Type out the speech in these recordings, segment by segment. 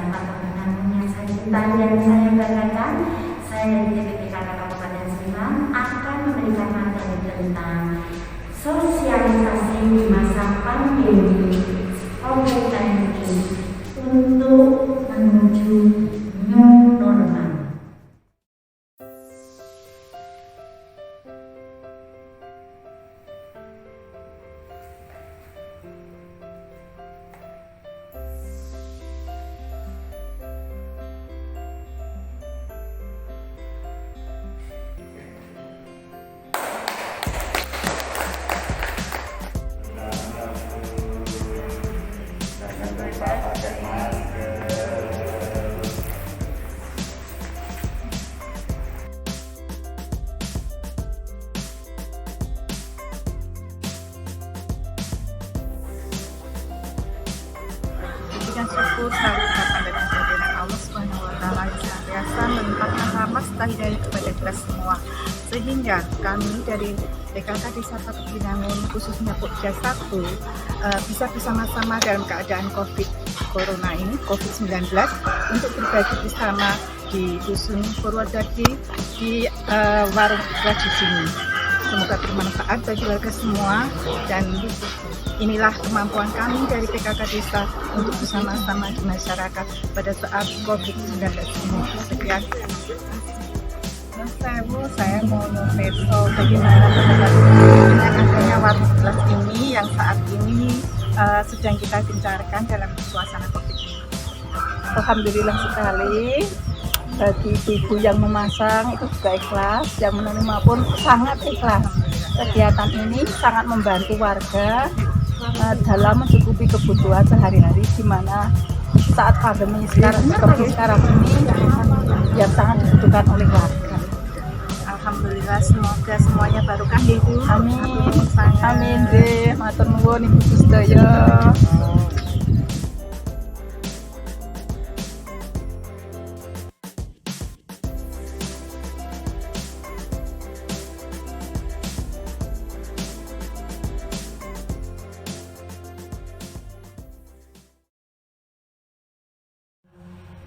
Bapak Gubernur yang saya cintai dan saya banggakan, saya dari DPPKK Kabupaten Sleman akan memberikan materi tentang sosialisasi di masa pandemi COVID-19 untuk menuju new normal. Pujian syukur selalu datang dari kehadiran Allah Subhanahu wa Ta'ala yang senantiasa melimpahkan rahmat serta hidayah kepada kita semua, sehingga kami dari PKK Desa Patok-Binangun khususnya Pokja 1 bisa bersama-sama dalam keadaan Corona ini, COVID-19, untuk berbagi bersama di Dusun Purwodadi di warung tradisi ini. Semoga bermanfaat bagi warga semua, dan inilah kemampuan kami dari PKK Desa untuk bersama-sama di masyarakat pada saat COVID-19 ini. Sekian. Saya mau ngeveto bagaimana dengan adanya warung kelas ini yang saat ini sedang kita gencarkan dalam suasana COVID ini. Alhamdulillah sekali. Bagi ibu yang memasang itu juga ikhlas, yang menerima pun sangat ikhlas. Kegiatan ini sangat membantu warga dalam mencukupi kebutuhan sehari-hari, di mana saat pandemi seperti sekarang ini yang sangat dibutuhkan oleh warga. Alhamdulillah, semoga semuanya barokah ya Ibu. Amin. Amin deh, matur nuwun Ibu sedaya.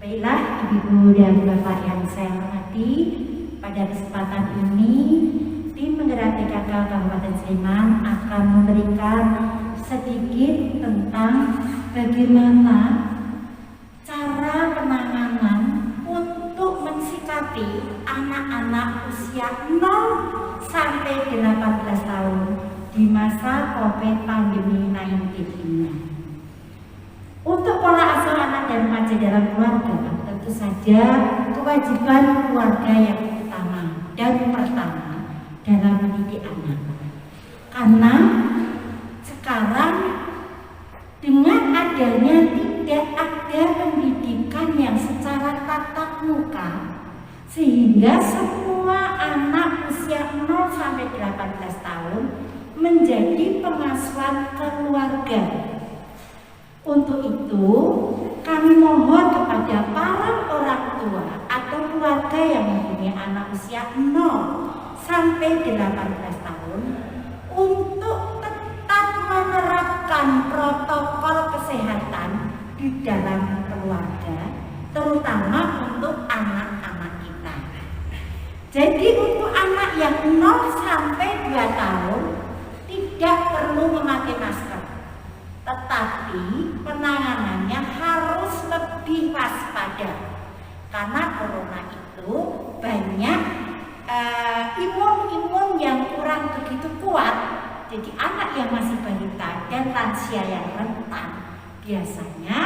Baiklah Ibu dan Bapak yang saya hormati, pada kesempatan ini tim penggerak PKK Kabupaten Sleman akan memberikan sedikit tentang bagaimana cara penanganan untuk mensikapi anak-anak usia 0 sampai 18 tahun di masa COVID pandemi 19 ini. Untuk pola asuh anak dan remaja dalam keluarga, tentu saja kewajiban keluarga yang utama dan pertama dalam mendidik anak. Karena sekarang dengan adanya tidak ada pendidikan yang secara tatap muka, sehingga semua anak usia 0 sampai 18 tahun menjadi pengasuhan keluarga. Untuk itu, kami mohon kepada para orang tua atau keluarga yang mempunyai anak usia 0 sampai 18 tahun untuk tetap menerapkan protokol kesehatan di dalam keluarga, terutama untuk anak-anak kita. Jadi untuk anak yang 0 sampai 2 tahun tidak perlu memakai masker, tetapi penanganannya harus lebih waspada, karena corona itu banyak imun yang kurang begitu kuat. Jadi anak yang masih balita dan lansia yang rentan biasanya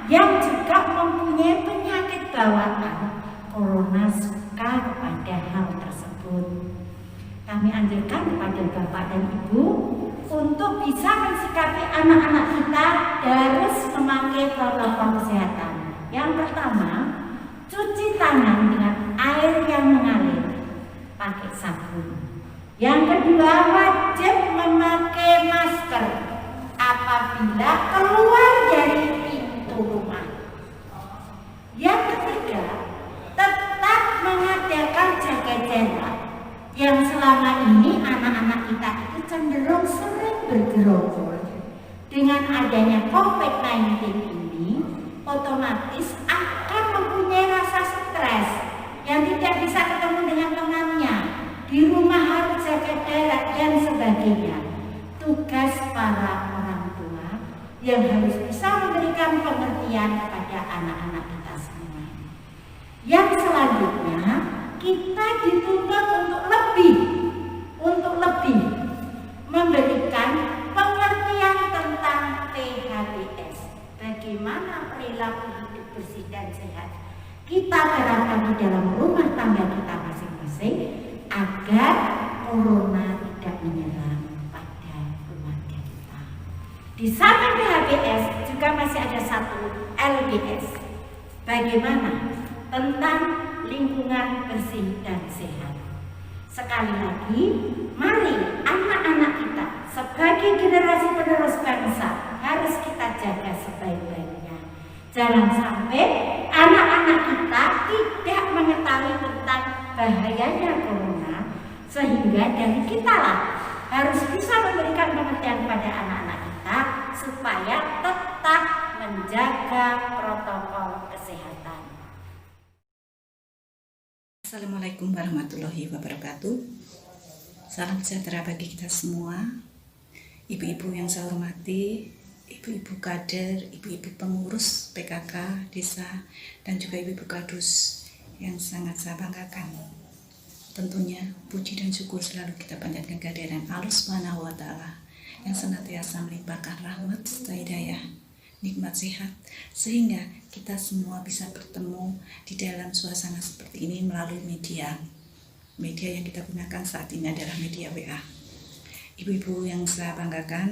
yang juga mempunyai penyakit bawaan, corona suka kepada hal tersebut. Kami anjurkan kepada Bapak dan Ibu untuk bisa mensikapi anak-anak kita harus memakai protokol kesehatan. Yang pertama, cuci tangan dengan air yang mengalir, pakai sabun. Yang kedua, wajib memakai masker apabila keluar dari pintu rumah. Yang ketiga, tetap mengadakan jaga jarak. Yang selama ini anak-anak kita itu cenderung sering bergerombol. Dengan adanya COVID-19 ini, otomatis anak-anak kita semua. Yang selanjutnya, kita dituntut untuk lebih memberikan pengertian tentang PHBS. Bagaimana perilaku hidup bersih dan sehat kita terapkan di dalam rumah tangga kita masing-masing agar corona tidak menyerang pada keluarga kita. Di samping PHBS juga masih ada satu LBS. Bagaimana tentang lingkungan bersih dan sehat. Sekali lagi, mari anak-anak kita sebagai generasi penerus bangsa harus kita jaga sebaik-baiknya. Jangan sampai anak-anak kita tidak mengetahui tentang bahayanya corona, sehingga dari kita lah harus bisa memberikan pengertian kepada anak-anak kita supaya tetap menjaga protokol kesehatan. Assalamualaikum warahmatullahi wabarakatuh. Salam sejahtera bagi kita semua. Ibu-ibu yang saya hormati, ibu-ibu kader, ibu-ibu pengurus PKK desa, dan juga ibu-ibu kadus yang sangat saya banggakan. Tentunya puji dan syukur selalu kita panjatkan kehadiran Allah Subhanahu wa Ta'ala yang senantiasa melimpahkan rahmat serta hidayah, nikmat sehat, sehingga kita semua bisa bertemu di dalam suasana seperti ini melalui media. Media yang kita gunakan saat ini adalah media WA. Ibu-ibu yang saya banggakan,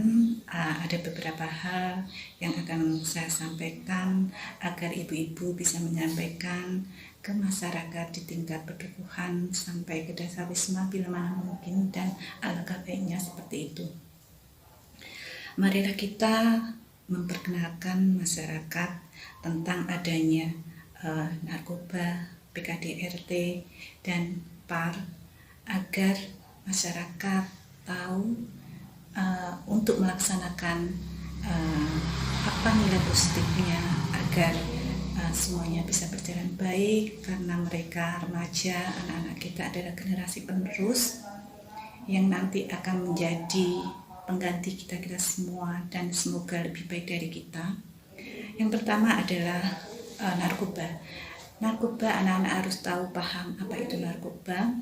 ada beberapa hal yang akan saya sampaikan agar ibu-ibu bisa menyampaikan ke masyarakat di tingkat perdukuhan sampai ke dasar wisma bila mana mungkin, dan alangkah baiknya seperti itu. Marilah kita memperkenalkan masyarakat tentang adanya narkoba, PKDRT, dan PAR agar masyarakat tahu untuk melaksanakan apa nilai positifnya agar semuanya bisa berjalan baik, karena mereka remaja, anak-anak kita adalah generasi penerus yang nanti akan menjadi pengganti kita semua dan semoga lebih baik dari kita. Yang pertama adalah narkoba. Narkoba, anak-anak harus tahu, paham apa itu narkoba,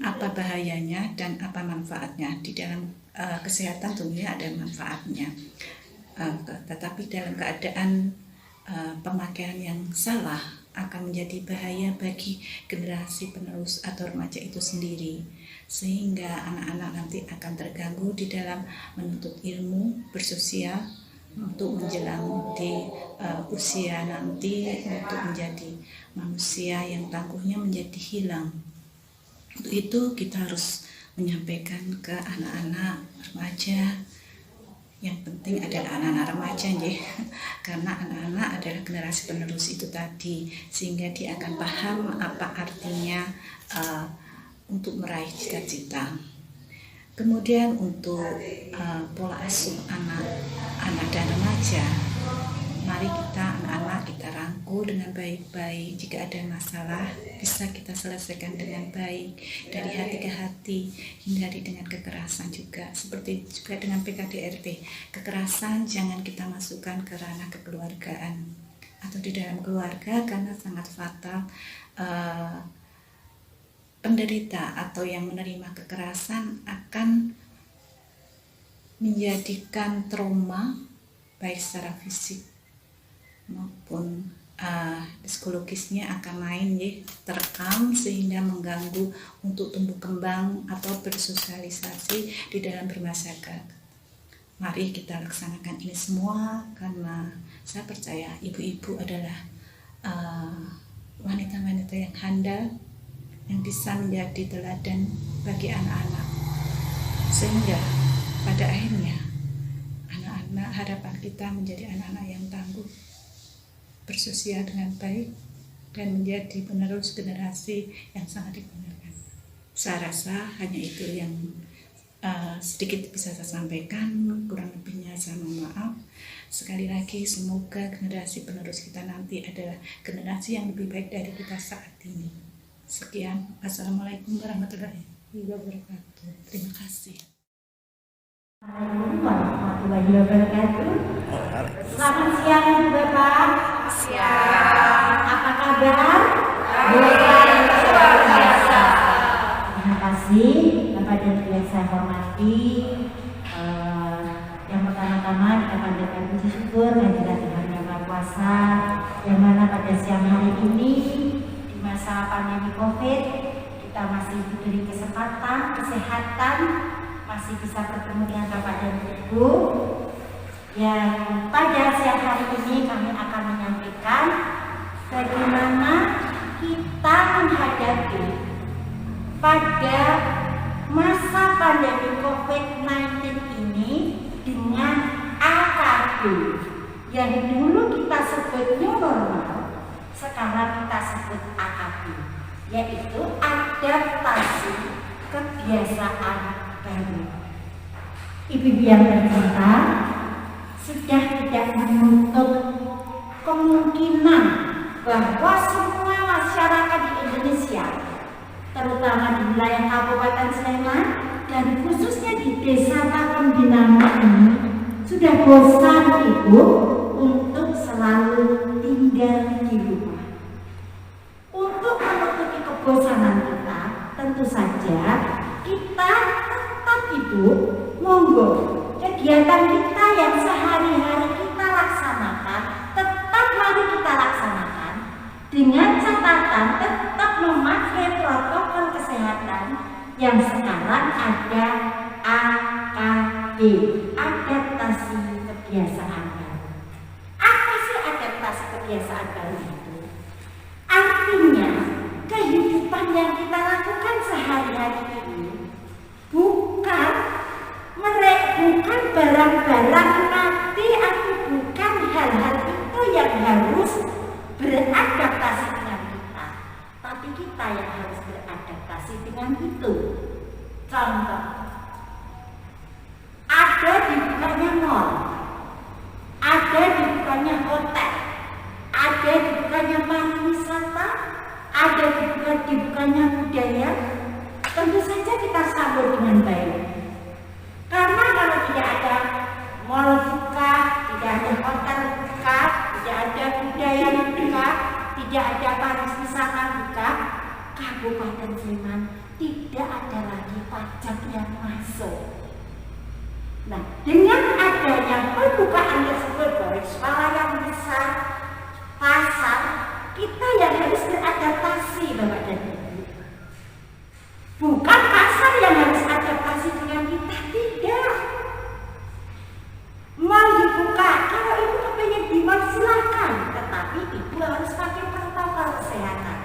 apa bahayanya dan apa manfaatnya. Di dalam kesehatan tentunya ada manfaatnya, tetapi dalam keadaan pemakaian yang salah akan menjadi bahaya bagi generasi penerus atau remaja itu sendiri, sehingga anak-anak nanti akan terganggu di dalam menuntut ilmu, bersosial, untuk menjelang di usia nanti untuk menjadi manusia yang tangguhnya menjadi hilang. Untuk itu kita harus menyampaikan ke anak-anak remaja. Yang penting adalah anak-anak remaja ya, karena anak-anak adalah generasi penerus itu tadi, sehingga dia akan paham apa artinya untuk meraih cita-cita. Kemudian untuk pola asuh anak dan remaja, mari kita anak-anak kita rangkul dengan baik-baik. Jika ada masalah bisa kita selesaikan dengan baik, dari hati ke hati, hindari dengan kekerasan juga. Seperti juga dengan PKDRT, kekerasan jangan kita masukkan ke ranah kekeluargaan atau di dalam keluarga, karena sangat fatal. Penderita atau yang menerima kekerasan akan menjadikan trauma baik secara fisik maupun psikologisnya akan main ya, terekam, sehingga mengganggu untuk tumbuh kembang atau bersosialisasi di dalam bermasyarakat. Mari kita laksanakan ini semua, karena saya percaya ibu-ibu adalah wanita-wanita yang handal, yang bisa menjadi teladan bagi anak-anak, sehingga pada akhirnya anak-anak, harapan kita menjadi anak-anak yang tangguh, bersosial dengan baik, dan menjadi penerus generasi yang sangat dibanggakan. Saya rasa hanya itu yang sedikit bisa saya sampaikan, kurang lebihnya saya mohon maaf. Sekali lagi, semoga generasi penerus kita nanti adalah generasi yang lebih baik dari kita saat ini. Sekian, Assalamualaikum warahmatullahi wabarakatuh. Terima kasih. Assalamualaikum warahmatullahi wabarakatuh. Selamat siang Ibu Bapak. Siang. Apa kabar? Luar biasa. Terima kasih Bapak dan Ibu yang saya hormati. Yang pertama-tama kita panjatkan puji syukur kehadirat Tuhan Yang Maha Kuasa, yang mana pada siang hari ini di masa pandemi COVID kita masih diberi kesempatan, kesehatan, masih bisa bertemu dengan Bapak dan Ibu. Yang pada siang hari ini kami akan menyampaikan bagaimana kita menghadapi pada masa pandemi COVID-19 ini dengan AKB yang dulu kita sebut new normal, sekarang kita sebut AKB, yaitu adaptasi kebiasaan baru. Ibu-ibu yang tercinta, sudah tidak menutup kemungkinan bahwa semua masyarakat di Indonesia, terutama di wilayah Kabupaten Sleman dan khususnya di Desa Takon Binama ini, sudah bosan Ibu untuk selalu tinggal di rumah. Untuk menutupi kebosanan kita, tentu saja kita tetap Ibu, monggo kegiatan kita yang sehari-hari kita laksanakan, tetap mari kita laksanakan dengan catatan tetap memakai protokol kesehatan yang sekarang ada AKB, adaptasi kebiasaan baru. Apa sih adaptasi kebiasaan baru itu? Artinya kehidupan yang kita lakukan sehari-hari ini bukan barang-barang mati atau bukan hal-hal itu yang harus beradaptasi dengan kita, tapi kita yang harus beradaptasi dengan itu. Contoh, ada dibukanya mall, ada dibukanya hotel, ada dibukanya pariwisata, ada dibukanya budaya. Tentu saja kita sambut dengan baik. Karena kalau tidak ada mall buka, tidak ada hotel buka, tidak ada budaya buka, tidak ada pariwisata buka, Kabupaten Sleman tidak ada lagi pajak yang masuk. Nah, dengan adanya pembukaan tersebut, baik swalayan besar, pasar, kita yang harus beradaptasi, Bapak dan Ibu. Bukan pasar yang harus adaptasi dengan kita, tidak. Mal dibuka, kalau Ibu kepengen di mal silahkan, tetapi Ibu harus pakai protokol kesehatan.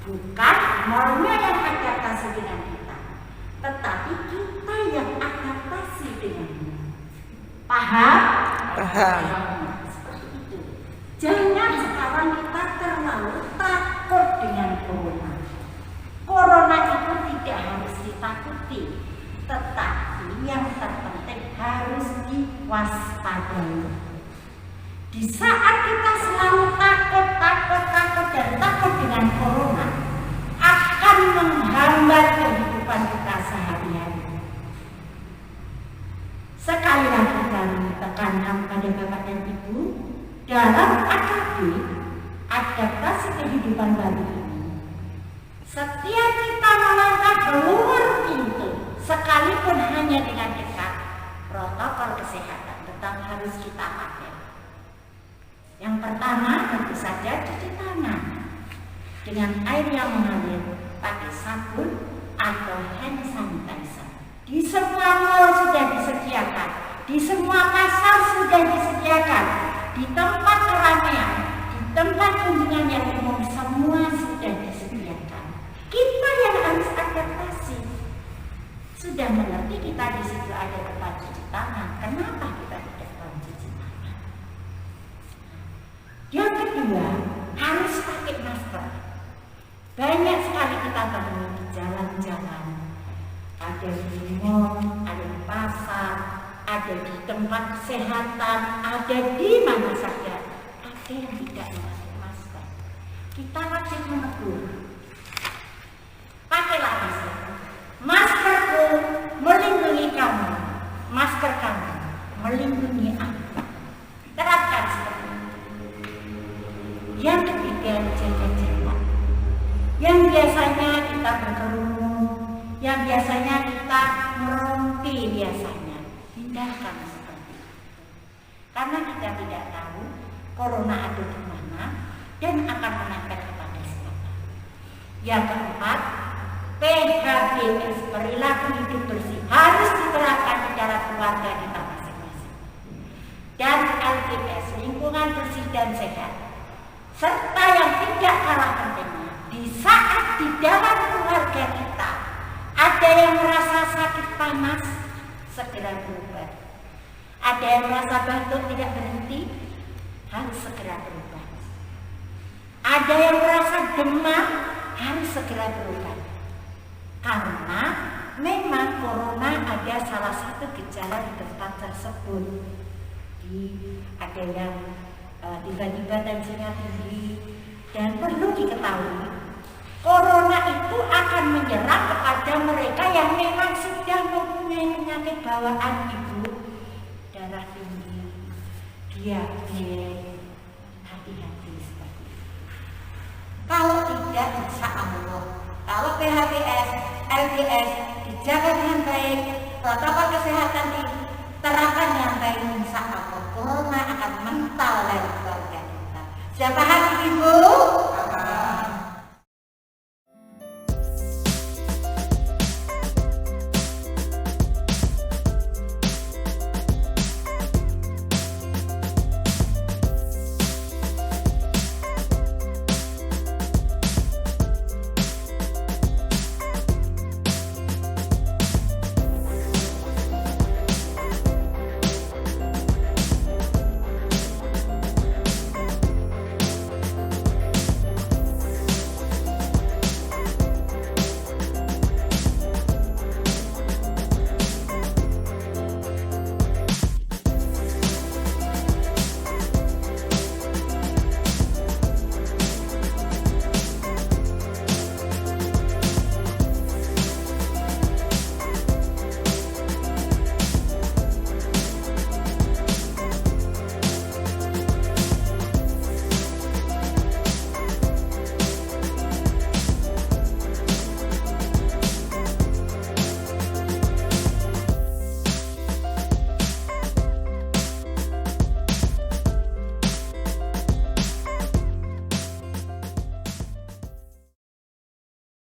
Bukan malnya yang adaptasi dengan kita, tetapi kita yang adaptasi dengannya. Paham? Paham. Seperti itu. Jangan sekarang kita terlalu takut dengan corona. Corona itu tidak harus ditakuti, tetapi yang terpenting harus diwaspadai. Di saat kita selalu takut dan takut dengan corona, akan menghambat kehidupan kita sehari-hari. Sekali lagi kami tekankan pada Bapak dan Ibu, dalam AKB, adaptasi kehidupan baru ini, setiap kita melangkah keluar pintu, sekalipun hanya dengan dekat, protokol kesehatan tetap harus kita pakai. Yang pertama tentu saja cuci tangan dengan air yang mengalir, pakai sabun atau hand sanitizer. Di semua mall sudah disediakan, di semua pasar sudah disediakan, di tempat keramaian, di tempat kunjungan yang umum semua sudah disediakan. Kita yang harus adaptasi. Sudah mengerti kita di situ ada tempat cuci tangan, kenapa kita tidak mau cuci tangan? Yang kedua, harus pakai masker. Banyak sekali kita temui di jalan-jalan, ada di mall, ada di pasar, ada di tempat kesehatan, ada di mana saja, ada yang tidak memakai masker. Kita wajib menegur. Pakailah masker. Maskerku melindungi kamu. Masker Yang ketiga, jaga jarak. Yang biasanya kita berkerumun, yang biasanya kita merompi biasanya, hindarkan seperti itu. Karena kita tidak tahu corona ada di mana dan akan menempel kepada siapa. Yang keempat, PHBS, perilaku hidup bersih, harus diterapkan di dalam keluarga kita masing-masing. Dan LPS, lingkungan bersih dan sehat. Serta yang tidak kalah pentingnya, di saat di dalam keluarga kita ada yang merasa sakit panas, segera berobat. Ada yang merasa batuk tidak berhenti, harus segera berobat. Ada yang merasa demam, harus segera berobat. Karena memang corona ada salah satu gejala di tempat tersebut. Ada yang tiba-tiba tensinya tinggi, dan perlu diketahui corona itu akan menyerang kepada mereka yang memang sudah mempunyai penyakit bawaan, ibu, darah tinggi, diabetes. Hati-hati seperti itu. Kalau tidak, insya Allah, kalau PHBS, LPS dijaga dengan baik, protokol kesehatan diterapkan dengan baik, insya Allah corona akan mental dari keluarga kita. Siapa hati ibu?